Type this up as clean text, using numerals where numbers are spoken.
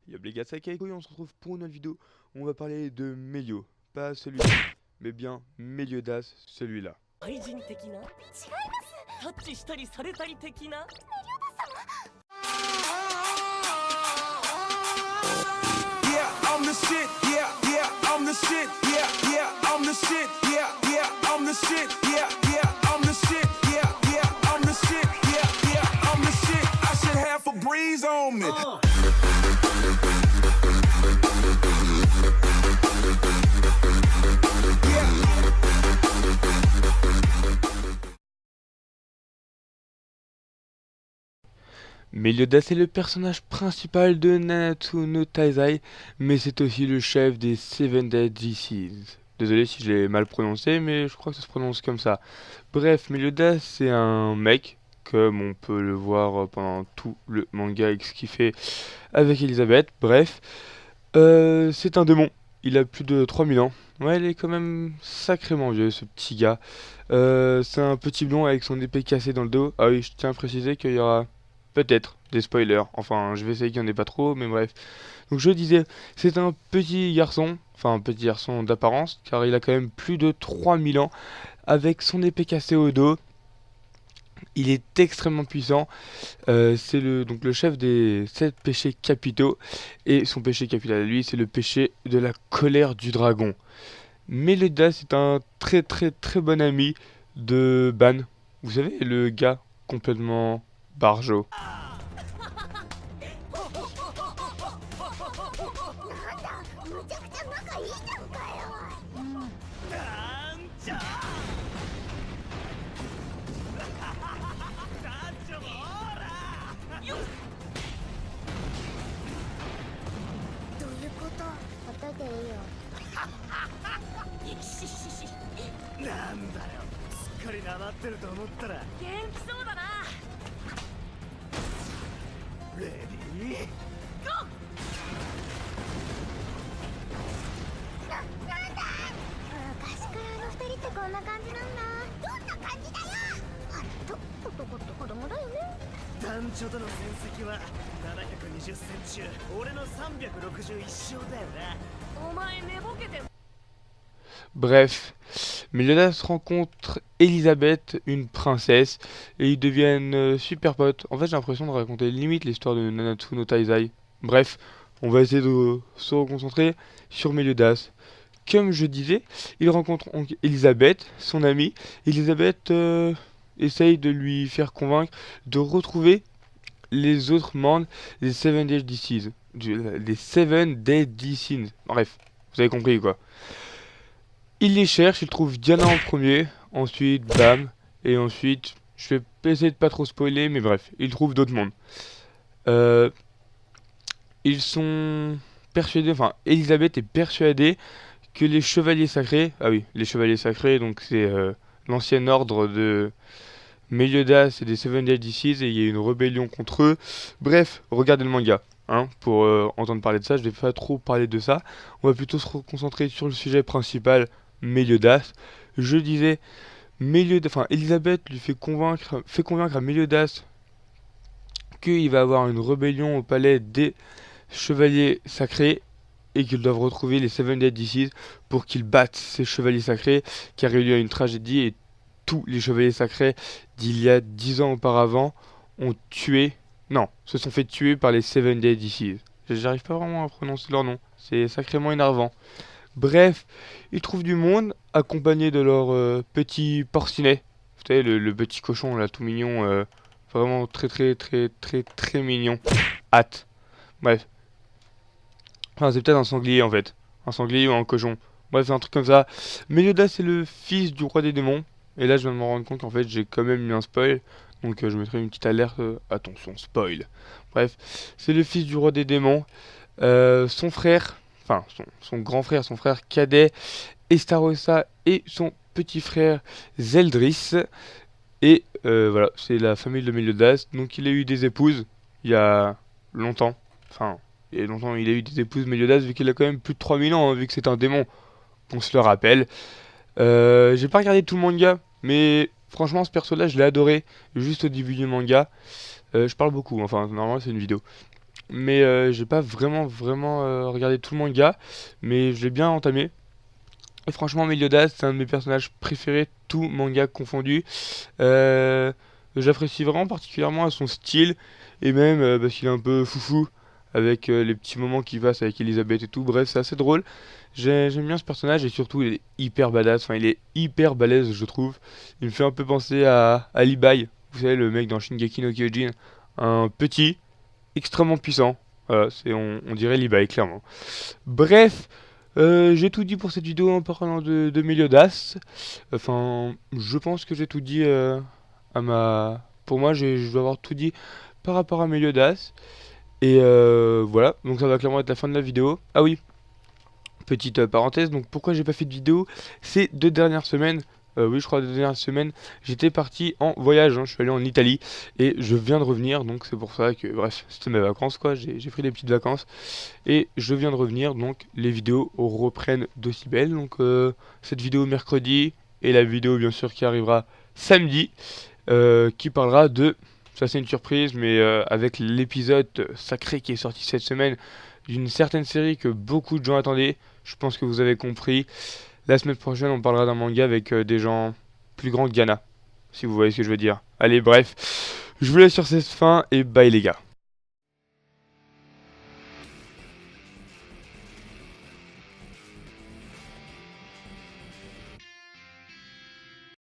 Yo les gars, c'est Kaiko et on se retrouve pour une nouvelle vidéo où on va parler de Melio. Pas celui-là, mais bien Meliodas, celui-là. 愛人的なタッチしたりされたり的な Yeah, I'm the shit. Yeah, yeah, I'm the shit. Yeah, yeah, I'm the shit. Yeah, yeah, I'm the shit. Yeah, yeah, I'm the shit. Yeah, yeah, I'm the shit. Yeah, yeah, I'm the shit. I should have a breeze on me. Meliodas est le personnage principal de Nanatsu no Taizai, mais c'est aussi le chef des Seven Deadly Sins. Désolé si je l'ai mal prononcé, mais je crois que ça se prononce comme ça. Bref, Meliodas c'est un mec, comme on peut le voir pendant tout le manga avec ce qu'il fait avec Elisabeth. Bref, c'est un démon. Il a plus de 3000 ans. Ouais, il est quand même sacrément vieux, ce petit gars. C'est un petit blond avec son épée cassée dans le dos. Ah oui, je tiens à préciser qu'il y aura peut-être des spoilers. Enfin, je vais essayer qu'il n'y en ait pas trop, mais bref. Donc je disais, c'est un petit garçon, enfin un petit garçon d'apparence, car il a quand même plus de 3000 ans, avec son épée cassée au dos. Il est extrêmement puissant. C'est donc le chef des 7 péchés capitaux. Et son péché capital à lui, c'est le péché de la colère du dragon. Meliodas est un très bon ami de Ban. Vous savez, le gars complètement barjo. むちゃくちゃ仲いいじゃんかよ。なんじゃ団長もほらよっどういうこと？後でいいよ。いしししなんだよすっかりなまってると思ったら元気そうだなレディーゴーなんだ？昔からあの二人ってこんな感じなんだ。どんな感じだよ。あれと男って子供だよね。団長との戦績は720戦中俺の361勝だよなお前寝ぼけて Bref, Meliodas rencontre Elisabeth, une princesse, et ils deviennent super potes. En fait, j'ai l'impression de raconter limite l'histoire de Nanatsu no Taizai. Bref, on va essayer de se reconcentrer sur Meliodas. Comme je disais, il rencontre donc Elisabeth, son amie. Elisabeth essaye de lui faire convaincre de retrouver les autres membres des Seven Deadly Sins. Des Seven Deadly Sins. Bref, vous avez compris quoi. Il les cherche, il trouve Diana en premier, ensuite Bam, et ensuite, je vais essayer de pas trop spoiler, mais bref, il trouve d'autres mondes. Euh, Ils sont persuadés, enfin, Elisabeth est persuadée que les chevaliers sacrés, ah oui, les chevaliers sacrés, donc c'est l'ancien ordre de Meliodas et des Seven Deadly Sins, et il y a une rébellion contre eux. Bref, regardez le manga. Hein, pour entendre parler de ça, je vais pas trop parler de ça. On va plutôt se concentrer sur le sujet principal, Meliodas. Je disais, Elisabeth lui fait convaincre à Meliodas qu'il va avoir une rébellion au palais des chevaliers sacrés et qu'ils doivent retrouver les Seven Deadly Sins pour qu'ils battent ces chevaliers sacrés, car il y a une tragédie et tous les chevaliers sacrés d'il y a 10 ans auparavant ont tué, non, se sont fait tuer par les Seven Deadly Sins. J'arrive pas vraiment à prononcer leur nom, c'est sacrément énervant. Bref, ils trouvent du monde, accompagnés de leur petit porcinet. Vous savez, le petit cochon là, tout mignon, vraiment très mignon. Hâte. Bref. Enfin, c'est peut-être un sanglier en fait. Un sanglier ou un cochon. Bref, c'est un truc comme ça. Meliodas c'est le fils du roi des démons. Et là, je viens de me rendre compte qu'en fait, j'ai quand même mis un spoil. Donc, je mettrai une petite alerte. Attention, spoil. Bref, c'est le fils du roi des démons. Son frère, enfin son grand frère, son frère cadet, Estarossa, et son petit frère Zeldris. Et voilà, c'est la famille de Meliodas. Donc il a eu des épouses il y a longtemps. Enfin, il y a longtemps, il a eu des épouses Meliodas, vu qu'il a quand même plus de 3000 ans, hein, vu que c'est un démon, qu'on se le rappelle. J'ai pas regardé tout le manga, mais franchement, ce perso-là, je l'ai adoré juste au début du manga. Je parle beaucoup, enfin, normalement, c'est une vidéo. mais j'ai pas vraiment regardé tout le manga, mais je l'ai bien entamé. Et franchement, Meliodas, c'est un de mes personnages préférés, tout manga confondu. Euh, J'apprécie vraiment particulièrement à son style, et même parce qu'il est un peu foufou, avec les petits moments qu'il passe avec Elisabeth et tout. Bref, c'est assez drôle. J'aime bien ce personnage, et surtout, il est hyper badass. Enfin, il est hyper balèze, je trouve. Il me fait un peu penser à Levi, vous savez, le mec dans Shingeki no Kyojin. Un petit, extrêmement puissant. Voilà, on dirait Levi, clairement. Bref. J'ai tout dit pour cette vidéo en parlant de Meliodas. Enfin, je pense que j'ai tout dit à ma... Pour moi, je dois avoir tout dit par rapport à Meliodas. Et voilà, donc ça va clairement être la fin de la vidéo. Ah oui, petite parenthèse, donc pourquoi j'ai pas fait de vidéo ces 2 dernières semaines? Oui, je crois 2 dernières semaines, j'étais parti en voyage, hein, je suis allé en Italie et je viens de revenir, donc c'est pour ça que, bref, c'était mes vacances quoi, j'ai pris des petites vacances et je viens de revenir, donc les vidéos reprennent d'aussi belles, donc cette vidéo mercredi et la vidéo bien sûr qui arrivera samedi, qui parlera de, ça c'est une surprise, mais avec l'épisode sacré qui est sorti cette semaine d'une certaine série que beaucoup de gens attendaient, je pense que vous avez compris. La semaine prochaine, on parlera d'un manga avec des gens plus grands que Ghana, si vous voyez ce que je veux dire. Allez, bref, je vous laisse sur cette fin et bye les gars.